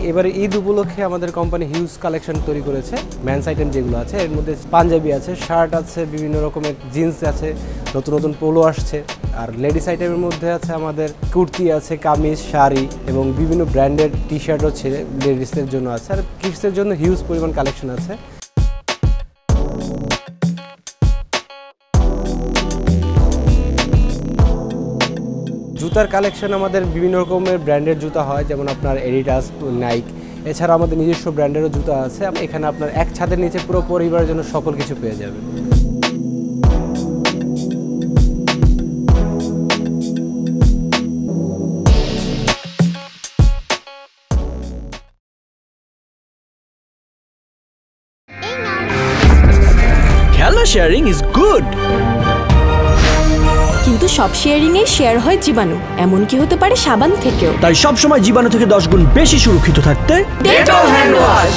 এবারে ঈদ উপলক্ষে আমাদের কোম্পানি হিউজ কালেকশন তৈরি করেছে। মেন্স আইটেম যেগুলো আছে এর মধ্যে পাঞ্জাবি আছে, শার্ট আছে, বিভিন্ন রকমের জিন্স আছে, নতুন নতুন পোলো আসছে। আর লেডিস আইটেমের মধ্যে আছে আমাদের কুর্তি আছে, কামিজ, শাড়ি এবং বিভিন্ন ব্র্যান্ডের টি শার্ট হচ্ছে লেডিসদের জন্য আছে। আর কিডসদের জন্য হিউজ পরিমাণ কালেকশন আছে। জুতার কালেকশন আমাদের বিভিন্ন রকমের ব্র্যান্ডের জুতা হয়, যেমন আপনার এডিডাস, নাইক। এছাড়া আমাদের নিজস্ব ব্র্যান্ডেরও জুতা আছে। এখানে আপনার এক ছাদের নিচে পুরো পরিবারের জন্য সকল কিছু পেয়ে যাবেন। খেলনা শেয়ারিং ইজ গুড, কিন্তু সব শেয়ারিং এ শেয়ার হয় জীবাণু, এমন কি হতে পারে সাবান থেকেও। তাই সবসময় জীবাণু থেকে 10 গুণ বেশি সুরক্ষিত থাকতে ডেটল হ্যান্ড ওয়াশ।